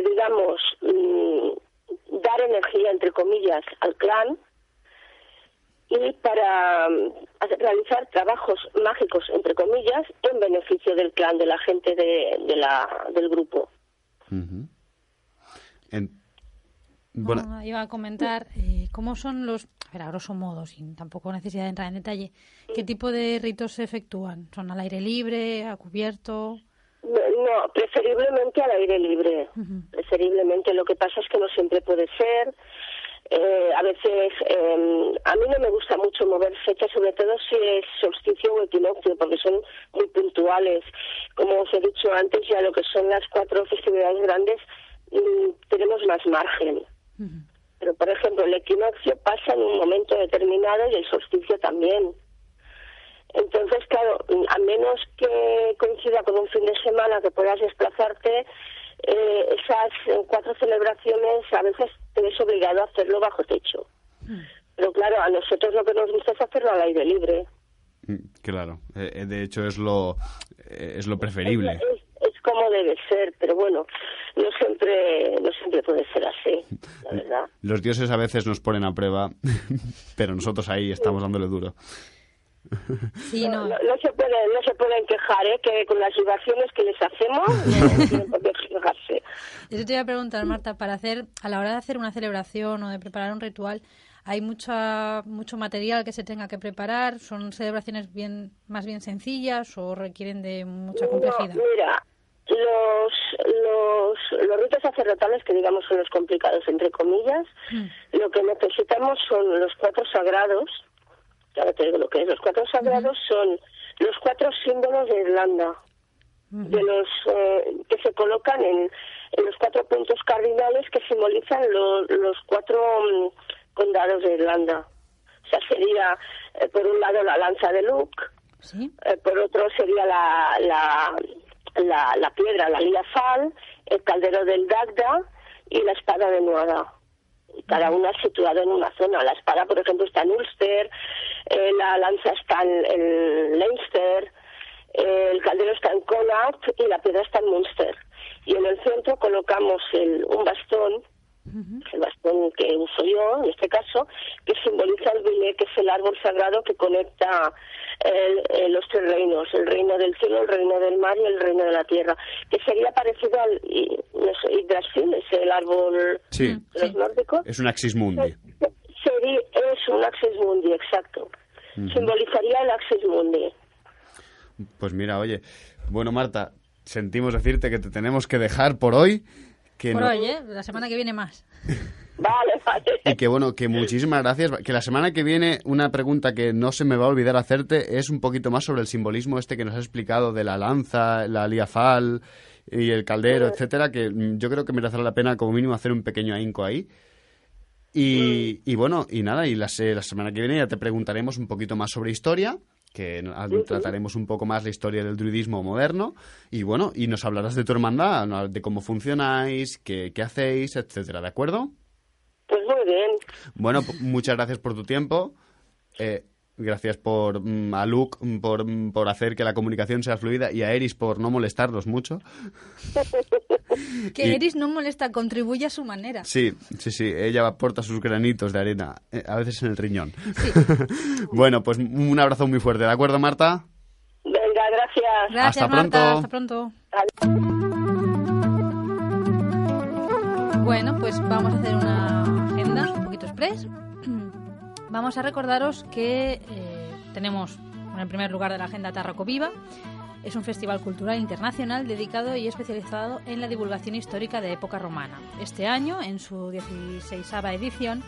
digamos, dar energía, entre comillas, al clan y para realizar trabajos mágicos, entre comillas, en beneficio del clan, de la gente del grupo. Bueno, iba a comentar cómo son los, a grosso modo, sin tampoco necesidad de entrar en detalle, ¿qué tipo de ritos se efectúan? ¿Son al aire libre, a cubierto? No, preferiblemente al aire libre. Preferiblemente. Lo que pasa es que no siempre puede ser. A veces, a mí no me gusta mucho mover fechas, sobre todo si es solsticio o equinoccio, porque son muy puntuales. Como os he dicho antes, ya lo que son las 4 festividades grandes, tenemos más margen. Pero, por ejemplo, el equinoccio pasa en un momento determinado y el solsticio también. Entonces, claro, a menos que coincida con un fin de semana que puedas desplazarte, esas 4 celebraciones a veces te ves obligado a hacerlo bajo techo. Pero claro, a nosotros lo que nos gusta es hacerlo al aire libre. Claro, de hecho es lo preferible. Es como debe ser, pero bueno, no siempre puede ser así, la verdad. Los dioses a veces nos ponen a prueba, pero nosotros ahí estamos dándole duro. Sí, no se pueden quejar, que con las libaciones que les hacemos no tienen por qué quejarse. Yo te iba a preguntar, Marta, a la hora de hacer una celebración o de preparar un ritual, ¿hay mucho material que se tenga que preparar? ¿Son celebraciones más bien sencillas o requieren de mucha complejidad? No, mira, los ritos sacerdotales, que digamos son los complicados, entre comillas, lo que necesitamos son los 4 sagrados. Claro, te digo lo que es. Los 4 sagrados son los 4 símbolos de Irlanda, de los que se colocan en los 4 puntos cardinales que simbolizan los 4 condados de Irlanda. O sea, sería, por un lado, la lanza de Luke, ¿sí? Por otro sería la piedra, la liafal, el caldero del Dagda y la espada de Nuada. Cada una situada en una zona. La espada, por ejemplo, está en Ulster, la lanza está en Leinster, el caldero está en Connacht y la piedra está en Munster. Y en el centro colocamos un bastón, el bastón que uso yo, en este caso, que simboliza el Bilé, que es el árbol sagrado que conecta los 3 reinos, el reino del cielo, el reino del mar y el reino de la tierra, que sería parecido al Yggdrasil, es el árbol de los nórdicos. Es un Axis Mundi. Es un Axis Mundi, exacto. Simbolizaría el Axis Mundi. Pues mira, oye, bueno, Marta, sentimos decirte que te tenemos que dejar por hoy. Hoy, la semana que viene más. Vale. Y que bueno, que muchísimas gracias. Que la semana que viene una pregunta que no se me va a olvidar hacerte es un poquito más sobre el simbolismo que nos has explicado de la lanza, la liafal y el caldero, etcétera, que yo creo que merecerá la pena como mínimo hacer un pequeño ahínco ahí. Y bueno, y nada, y la semana que viene ya te preguntaremos un poquito más sobre historia, que trataremos un poco más la historia del druidismo moderno, y bueno, y nos hablarás de tu hermandad, de cómo funcionáis, qué hacéis, etcétera, ¿de acuerdo? Pues muy bien. Bueno, muchas gracias por tu tiempo. Gracias a Luke por hacer que la comunicación sea fluida y a Eris por no molestarnos mucho. Eris no molesta, contribuye a su manera. Sí, ella aporta sus granitos de arena, a veces en el riñón. Sí. Bueno, pues un abrazo muy fuerte, ¿de acuerdo, Marta? Venga, gracias. Gracias, hasta Marta, pronto. Hasta pronto. Bueno, pues vamos a hacer una agenda un poquito express. Vamos a recordaros que tenemos en el primer lugar de la agenda Tarraco Viva. Es un festival cultural internacional dedicado y especializado en la divulgación histórica de época romana. Este año, en su 16ª edición,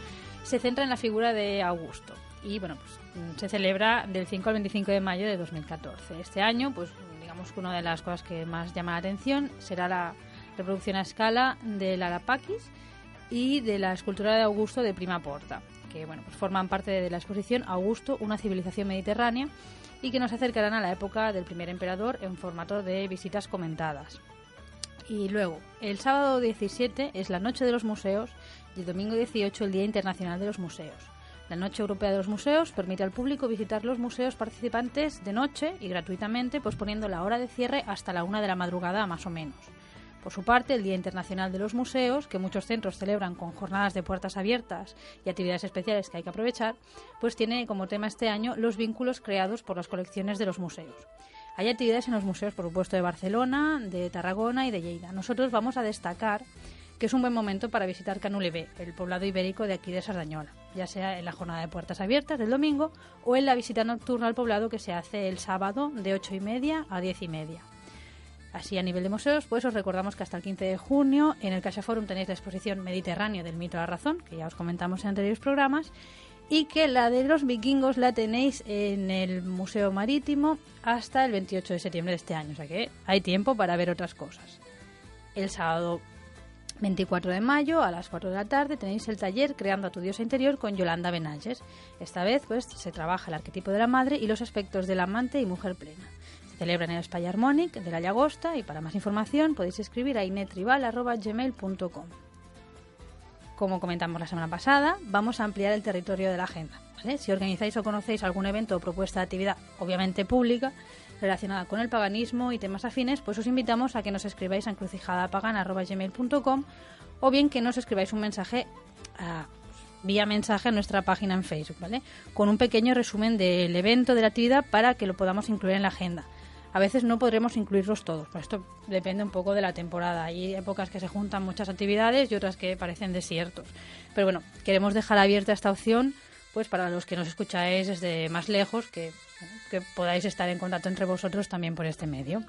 se centra en la figura de Augusto. Y bueno, pues se celebra del 5 al 25 de mayo de 2014. Este año, pues digamos que una de las cosas que más llama la atención será la reproducción a escala del Arapakis y de la escultura de Augusto de Prima Porta, que bueno, pues forman parte de la exposición Augusto, una civilización mediterránea, y que nos acercarán a la época del primer emperador en formato de visitas comentadas. Y luego, el sábado 17 es la Noche de los Museos y el domingo 18 el Día Internacional de los Museos. La Noche Europea de los Museos permite al público visitar los museos participantes de noche y gratuitamente, posponiendo la hora de cierre hasta la 1 de la madrugada más o menos. Por su parte, el Día Internacional de los Museos, que muchos centros celebran con jornadas de puertas abiertas y actividades especiales que hay que aprovechar, pues tiene como tema este año los vínculos creados por las colecciones de los museos. Hay actividades en los museos, por supuesto, de Barcelona, de Tarragona y de Lleida. Nosotros vamos a destacar que es un buen momento para visitar Canulevé, el poblado ibérico de aquí de Sardañola, ya sea en la jornada de puertas abiertas del domingo o en la visita nocturna al poblado que se hace el sábado de 8:30 a 10:30. Así, a nivel de museos, pues os recordamos que hasta el 15 de junio en el CaixaForum tenéis la exposición Mediterráneo del mito a la razón, que ya os comentamos en anteriores programas, y que la de los vikingos la tenéis en el Museo Marítimo hasta el 28 de septiembre de este año, o sea que hay tiempo para ver otras cosas. El sábado 24 de mayo a las 4 de la tarde tenéis el taller Creando a tu diosa interior con Yolanda Benalles. Esta vez pues se trabaja el arquetipo de la madre y los aspectos del amante y mujer plena. Se celebra en el Espai Harmònic de la Llagosta y para más información podéis escribir a inetribal@gmail.com. Como comentamos la semana pasada, vamos a ampliar el territorio de la agenda, ¿vale? Si organizáis o conocéis algún evento o propuesta de actividad, obviamente pública, relacionada con el paganismo y temas afines, pues os invitamos a que nos escribáis a encrucijadapagana@gmail.com o bien que nos escribáis un mensaje vía mensaje a nuestra página en Facebook, ¿vale? Con un pequeño resumen del evento, de la actividad, para que lo podamos incluir en la agenda. A veces no podremos incluirlos todos, pues esto depende un poco de la temporada. Hay épocas que se juntan muchas actividades y otras que parecen desiertos. Pero bueno, queremos dejar abierta esta opción pues para los que nos escucháis desde más lejos, que podáis estar en contacto entre vosotros también por este medio.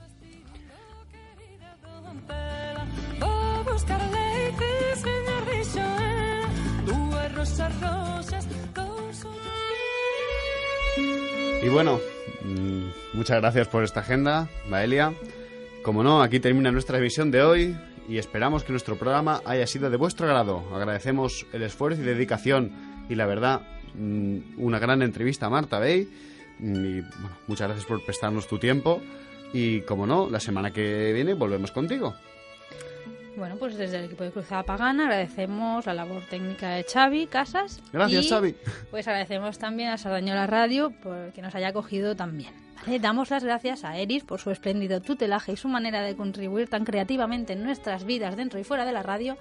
Y bueno, muchas gracias por esta agenda, Baelia. Como no, aquí termina nuestra emisión de hoy y esperamos que nuestro programa haya sido de vuestro agrado. Agradecemos el esfuerzo y dedicación y la verdad, una gran entrevista a Marta Bey. Y bueno, muchas gracias por prestarnos tu tiempo y como no, la semana que viene volvemos contigo. Bueno, pues desde el equipo de Cruzada Pagana agradecemos la labor técnica de Xavi Casas. Gracias, y, Xavi. Pues agradecemos también a Sardañola Radio por que nos haya acogido también. ¿Vale? Damos las gracias a Eris por su espléndido tutelaje y su manera de contribuir tan creativamente en nuestras vidas dentro y fuera de la radio.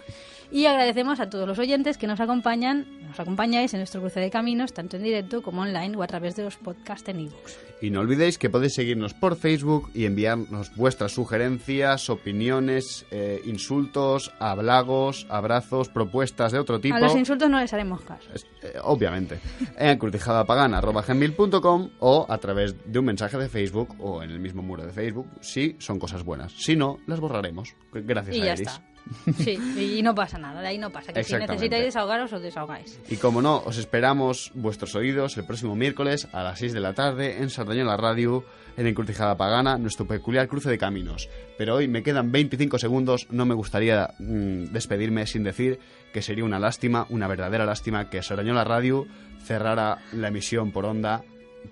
Y agradecemos a todos los oyentes que nos acompañáis en nuestro cruce de caminos, tanto en directo como online o a través de los podcasts en iVoox. Y no olvidéis que podéis seguirnos por Facebook y enviarnos vuestras sugerencias, opiniones, insultos, halagos, abrazos, propuestas de otro tipo. A los insultos no les haremos caso. Obviamente. En encrucijadapagana@gmail.com o a través de un mensaje de Facebook o en el mismo muro de Facebook, si son cosas buenas. Si no, las borraremos. Gracias y a ya Eris. Está. Sí, y no pasa nada, de ahí no pasa. Que si necesitáis desahogaros, os desahogáis. Y como no, os esperamos vuestros oídos el próximo miércoles a las 6 de la tarde en Sardañola Radio, en Encrucijada Pagana, nuestro peculiar cruce de caminos. Pero hoy me quedan 25 segundos, no me gustaría despedirme sin decir que sería una lástima, una verdadera lástima, que Sardañola Radio cerrara la emisión por onda,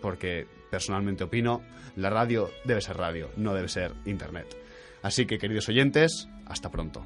porque personalmente opino, la radio debe ser radio, no debe ser internet. Así que, queridos oyentes, hasta pronto.